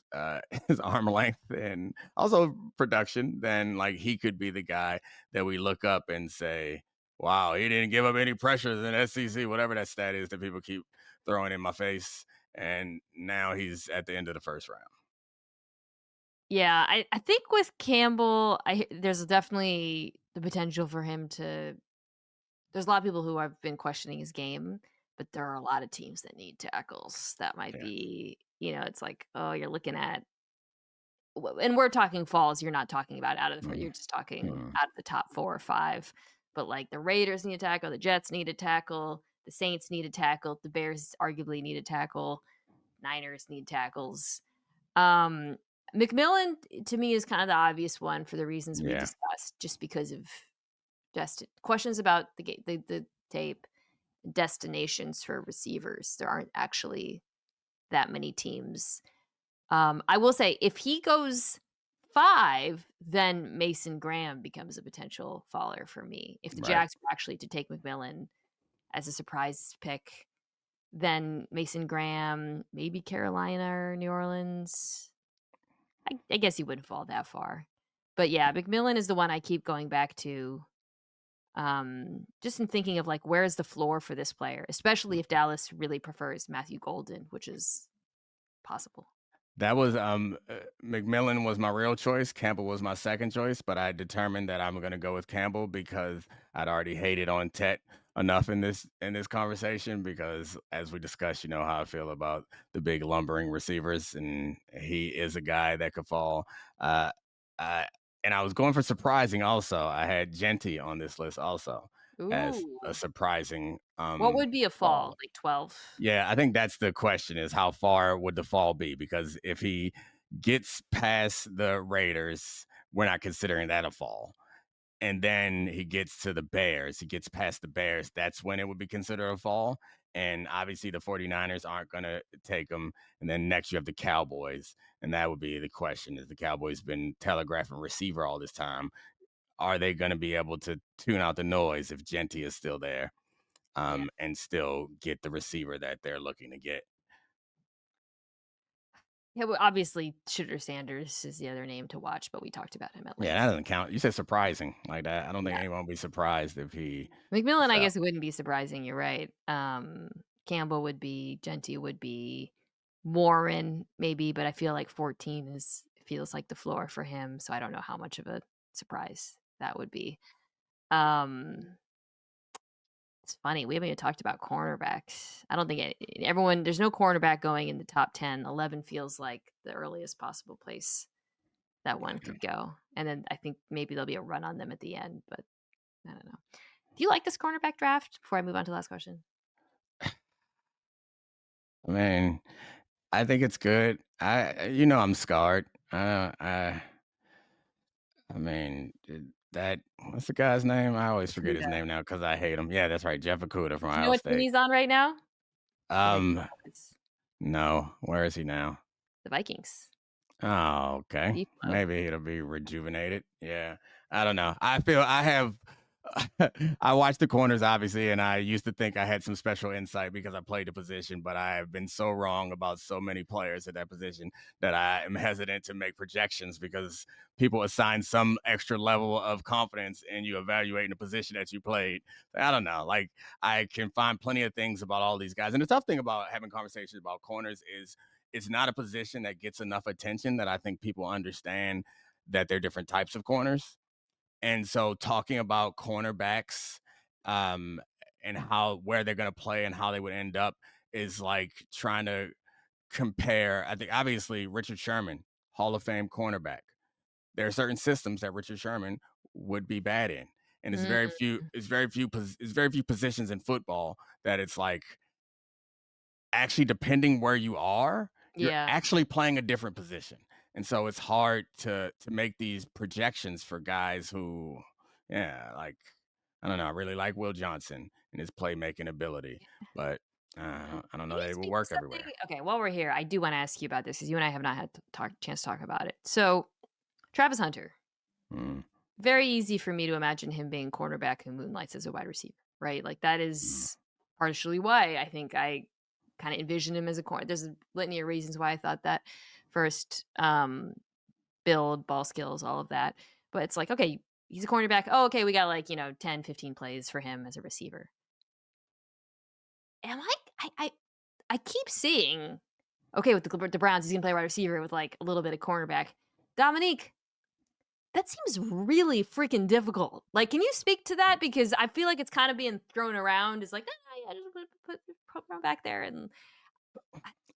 his arm length and also production. Then like he could be the guy that we look up and say, "Wow, he didn't give up any pressures in SEC, whatever that stat is that people keep throwing in my face." And now he's at the end of the first round. Yeah, I think with Campbell, there's definitely the potential for him to there's a lot of people who have been questioning his game, but there are a lot of teams that need tackles. That might Yeah. be, it's like, oh, you're looking at and we're talking falls, you're not talking about out of the 4 Mhm. you're just talking Mhm. out of the top 4 or 5. But, like, the Raiders need a tackle, the Jets need a tackle, the Saints need a tackle, the Bears arguably need a tackle, Niners need tackles. Um, McMillan to me is kind of the obvious one for the reasons we Yeah. discussed, just because of just questions about the tape, destinations for receivers. There aren't actually that many teams. I will say if he goes 5, then Mason Graham becomes a potential faller for me. If the Right. Jags were actually to take McMillan as a surprise pick, then Mason Graham, maybe Carolina or New Orleans. I guess he wouldn't fall that far. But yeah, McMillan is the one I keep going back to, just in thinking of, like, where is the floor for this player, especially if Dallas really prefers Matthew Golden, which is possible. That was McMillan was my real choice. Campbell was my second choice, but I determined that I'm going to go with Campbell because I'd already hated on Tet enough in this conversation because as we discussed, you know how I feel about the big lumbering receivers, and he is a guy that could fall. Uh, uh, and I was going for surprising. Also, I had Genty on this list also as a Ooh. surprising What would be a fall? fall. Like 12? Yeah, I think that's the question is how far would the fall be? Because if he gets past the Raiders, we're not considering that a fall. and then he gets to the Bears, he gets past the Bears, that's when it would be considered a fall. And obviously the 49ers aren't going to take him. And then next you have the Cowboys. And that would be the question, is the Cowboys been telegraphing receiver all this time? Are they going to be able to tune out the noise if Genty is still there, Yeah. and still get the receiver that they're looking to get? Yeah, well, obviously, Shedeur Sanders is the other name to watch, but we talked about him at Yeah, that length. doesn't count. You said surprising like that. I don't think Yeah. anyone would be surprised if he McMillan, I fell. guess it wouldn't be surprising, you're right. Campbell would be, Genty would be, Warren maybe, but I feel like 14 is feels like the floor for him, so I don't know how much of a surprise that would be. Um, it's funny, we haven't even talked about cornerbacks. I don't think everyone there's no cornerback going in the top 10. 11 feels like the earliest possible place that one could go, and then I think maybe there'll be a run on them at the end, but I don't know. Do you like this cornerback draft? Before I move on to the last question. I mean, I think it's good. I'm scarred. I mean, that what's the guy's name? I always forget his Okudah. name now because I hate him. Yeah, that's right, Jeff Okuda from Do you know Ohio what team State. he's on right now? I bet you Um, know this. no, where is he now? The Vikings. Oh, okay. Beeflo. Maybe it'll be rejuvenated. Yeah. I don't know. I feel I have I watch the corners obviously, and I used to think I had some special insight because I played the position, but I have been so wrong about so many players at that position that I am hesitant to make projections because people assign some extra level of confidence in you evaluating the position that you played. I don't know. Like, I can find plenty of things about all these guys. And the tough thing about having conversations about corners is it's not a position that gets enough attention that I think people understand that they're different types of corners. And so talking about cornerbacks, um, and how where they're going to play and how they would end up is like trying to compare. I think obviously Richard Sherman, Hall of Fame cornerback. There are certain systems that Richard Sherman would be bad in, and it's very Mm, few. It's very few positions in football that it's like actually depending where you are, you're yeah. actually playing a different position. And so it's hard to make these projections for guys who, yeah, like I don't know, I really like Will Johnson and his playmaking ability, but I don't Can know you that it would speak to work something? everywhere. Okay, while we're here, I do wanna ask you about this because you and I have not had chance to talk about it. So, Travis Hunter, Mm, very easy for me to imagine him being cornerback who moonlights as a wide receiver, right? Like, that mm, is partially why I think I kinda envision him as a corner. There's a litany of reasons why I thought that. First, build, ball skills, all of that. But it's like, okay, he's a cornerback. Oh, okay, we got like, 10, 15 plays for him as a receiver. Am I keep seeing, okay, with the Browns, he's gonna play wide receiver with like a little bit of cornerback. Dominique, that seems really freaking difficult. Like, can you speak to that? Because I feel like it's kind of being thrown around. It's like, yeah, just put him back there. And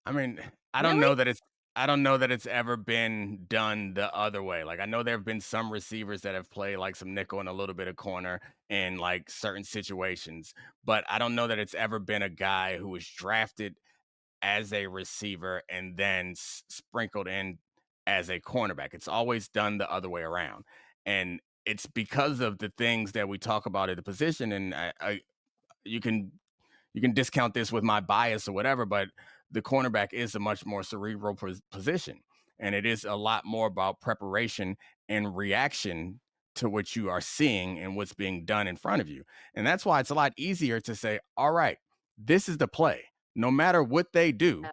I mean, I don't really? know that it's I don't know that it's ever been done the other way. Like I know there have been some receivers that have played like some nickel and a little bit of corner in like certain situations, but I don't know that it's ever been a guy who was drafted as a receiver and then sprinkled in as a cornerback. It's always done the other way around. And it's because of the things that we talk about at the position. And you can you can discount this with my bias or whatever, but the cornerback is a much more cerebral position. And it is a lot more about preparation and reaction to what you are seeing and what's being done in front of you. And that's why it's a lot easier to say, all right, this is the play. No matter what they do, Yeah,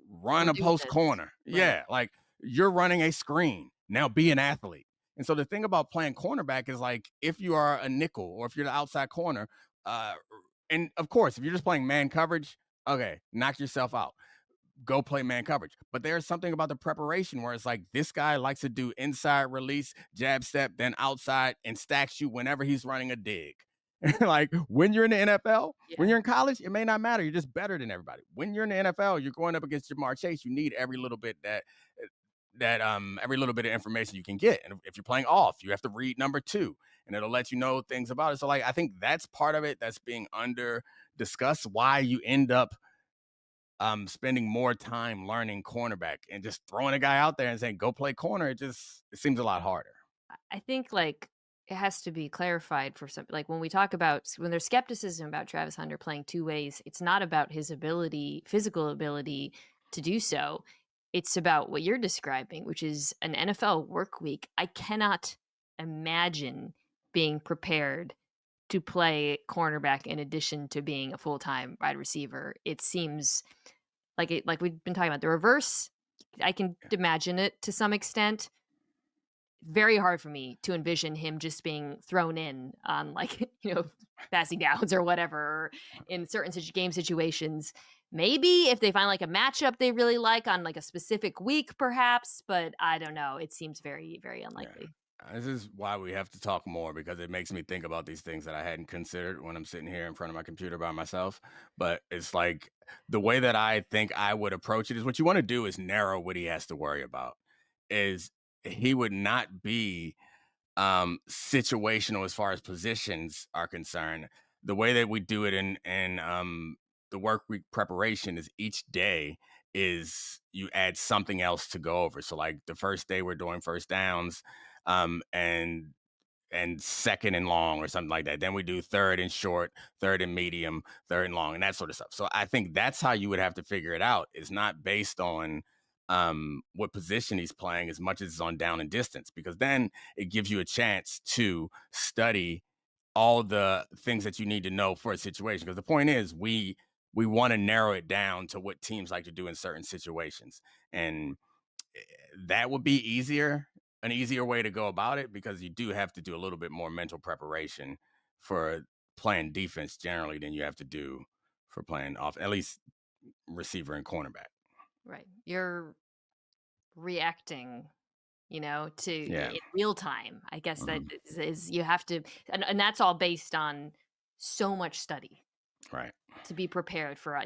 run we'll a do post this. corner. Right. Yeah, like you're running a screen. Now be an athlete. And so the thing about playing cornerback is like if you are a nickel or if you're the outside corner, uh, and of course, if you're just playing man coverage, okay, knock yourself out. Go play man coverage. But there's something about the preparation where it's like this guy likes to do inside release, jab step, then outside and stacks you whenever he's running a dig. Like when you're in the NFL, when Yeah. you're in college, it may not matter. You're just better than everybody. When you're in the NFL, you're going up against Jamar Chase. You need every little bit that every little bit of information you can get. And if you're playing off, you have to read number two and it'll let you know things about it. So like I think that's part of it that's being under discussed, why you end up spending more time learning cornerback and just throwing a guy out there and saying go play corner. It seems a lot harder. I think like it has to be clarified for some, like, when we talk about when there's skepticism about Travis Hunter playing 2 ways, it's not about his ability, physical ability to do so. It's about what you're describing, which is an NFL work week. I cannot imagine being prepared to play cornerback in addition to being a full-time wide receiver. It seems like we've been talking about the reverse. I can imagine it to some extent. Very hard for me to envision him just being thrown in on, like, passing downs or whatever, or in certain game situations. Maybe if they find, like, a matchup they really like on, like, a specific week perhaps, but I don't know. It seems very, very Yeah. unlikely. This is why we have to talk more because it makes me think about these things that I hadn't considered when I'm sitting here in front of my computer by myself. But it's like the way that I think I would approach it is what you want to do is narrow what he has to worry about. Is he would not be situational as far as positions are concerned. The way that we do it in the work week preparation is each day is you add something else to go over. So like the first day we're doing first downs, um, and and second and long or something like that. Then we do third and short, third and medium, third and long, and that sort of stuff. So I think that's how you would have to figure it out. It's not based on what position he's playing as much as it's on down and distance, because then it gives you a chance to study all the things that you need to know for a situation. Because the point is, we want to narrow it down to what teams like to do in certain situations, and that would be an easier way to go about it because you do have to do a little bit more mental preparation for playing defense generally than you have to do for playing off, at least receiver and cornerback. Right. You're reacting, to Yeah. in real time. I guess that Mhm. is you have to, and that's all based on so much study Right. to be prepared for,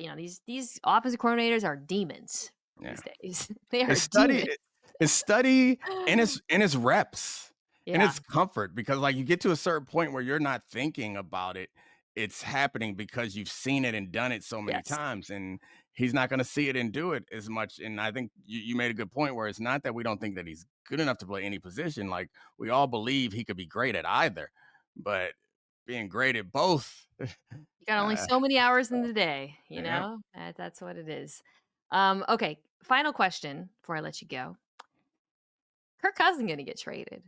these offensive coordinators are demons Yeah. these days. They are It's study demons. it it's study and it's reps and Yeah. it's comfort because, like, you get to a certain point where you're not thinking about it, it's happening because you've seen it and done it so many Yes. times, and he's not gonna see it and do it as much, and I think you made a good point where it's not that we don't think that he's good enough to play any position, like, we all believe he could be great at either, but being great at both, You got only uh, so many hours in the day, yeah, That's what it is. Okay, final question before I let you go. Kirk Cousins gonna get traded.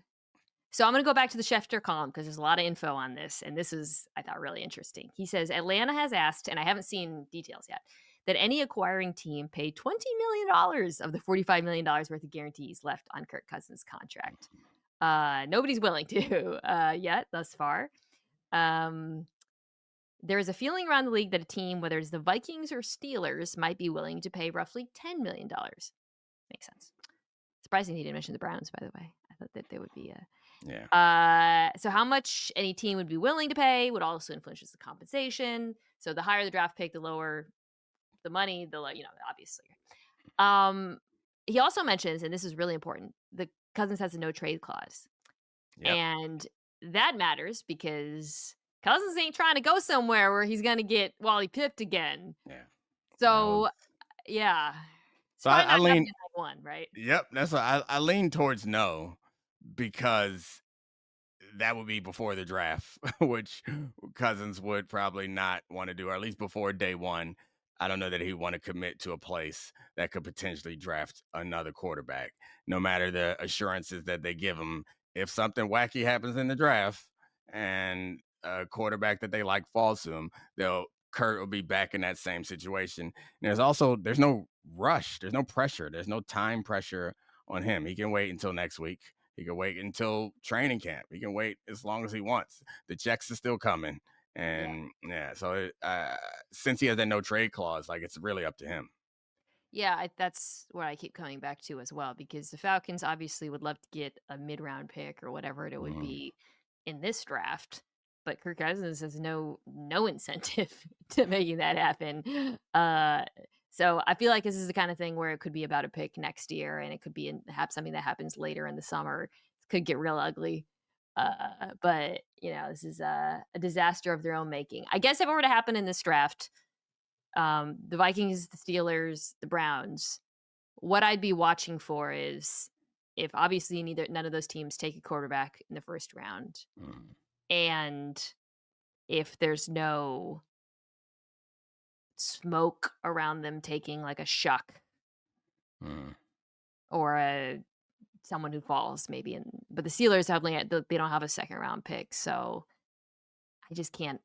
So I'm going to go back to the Schefter column because there's a lot of info on this, and this is, I thought, really interesting. He says Atlanta has asked, and I haven't seen details yet, that any acquiring team pay $20 million of the $45 million worth of guarantees left on Kirk Cousins' contract. Nobody's willing to yet thus far. Um, there is a feeling around the league that a team, whether it's the Vikings or Steelers, might be willing to pay roughly $10 million. Makes sense. Surprising he didn't mention the Browns, by the way. I thought that they would be yeah, so how much any team would be willing to pay would also influence the compensation. So the higher the draft pick, the lower the money, obviously. Um, he also mentions, and this is really important, the Cousins has a no trade clause. yep, And that matters because Cousins ain't trying to go somewhere where he's gonna get Wally pipped again. yeah, that was So yeah. It's so probably I not lean happening night one, right? yep, that's what I lean towards no because that would be before the draft, which Cousins would probably not want to do, or at least before day one. I don't know that he'd want to commit to a place that could potentially draft another quarterback, no matter the assurances that they give him. If something wacky happens in the draft and a quarterback that they like falls to him, they'll Kurt will be back in that same situation. And there's no rush, there's no pressure, there's no time pressure on him. He can wait until next week. He can wait until training camp. He can wait as long as he wants. The checks are still coming, Yeah. and yeah. So since he has that no trade clause, like it's really up to him. Yeah, that's what I keep coming back to as well because the Falcons obviously would love to get a mid-round pick or whatever it would Mhm. be in this draft, but Kirk Cousins has no incentive to making that happen. So I feel like this is the kind of thing where it could be about a pick next year, and it could be have something that happens later in the summer. It could get real ugly. But this is a disaster of their own making. I guess if it were to happen in this draft, the Vikings, the Steelers, the Browns, what I'd be watching for is if obviously neither none of those teams take a quarterback in the first round, Mm, and if there's no smoke around them taking like a Shuck mm. or a someone who falls maybe, but the Steelers have they don't have a second round pick, so I just can't.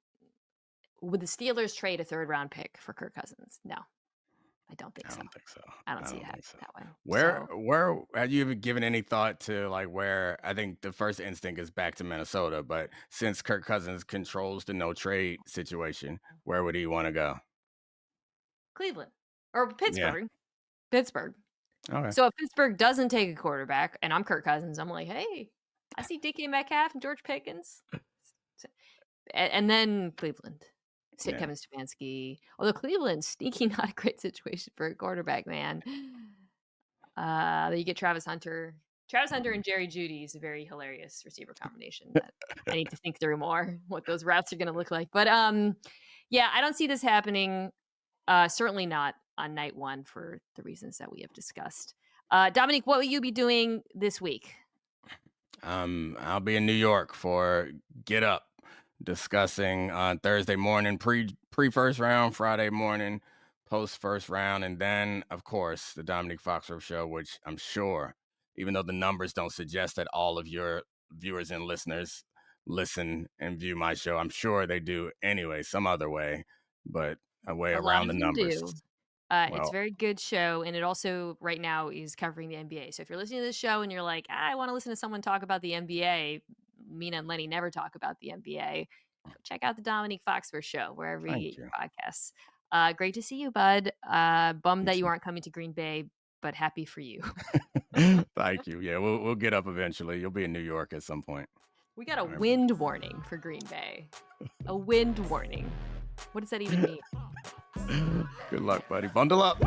Would the Steelers trade a third round pick for Kirk Cousins? No, I don't think I so. don't think so. I don't I see it don't think happening so. that way. Where So where have you even given any thought to like where I think the first instinct is back to Minnesota, but since Kirk Cousins controls the no trade situation, where would he want to go? Cleveland or Yeah. Pittsburgh. Pittsburgh. Okay. So if Pittsburgh doesn't take a quarterback and I'm Kirk Cousins, I'm like, hey, I see DK Metcalf and George Pickens. S- and then Cleveland. Yeah. Kevin Stefanski. Although Cleveland's sneaky not a great situation for a quarterback, man. Then you get Travis Hunter. Travis Hunter Mhm. and Jerry Jeudy is a very hilarious receiver combination that I need to think through more what those routes are going to look like. But yeah, I don't see this happening. Certainly not on night one for the reasons that we have discussed. Dominique, what will you be doing this week? I'll be in New York for Get Up, discussing Thursday morning pre first round, Friday morning post first round, and then of course the Dominique Foxworth show, which I'm sure, even though the numbers don't suggest that all of your viewers and listeners listen and view my show, I'm sure they do anyway, some other way, but a way A lot around the of them numbers. do. It's a Well, very good show, and it also right now is covering the NBA. So if you're listening to this show and you're like, I want to listen to someone talk about the NBA, Mina and Lenny never talk about the NBA. Go check out the Dominique Foxworth show wherever you thank get your you. podcasts. Great to see you, bud. Bummed You that you too. aren't coming to Green Bay, but happy for you. Thank you. Yeah, we'll get up eventually. You'll be in New York at some point. We got a All right. wind warning for Green Bay. A wind warning. What does that even mean? Good luck, buddy. Bundle up.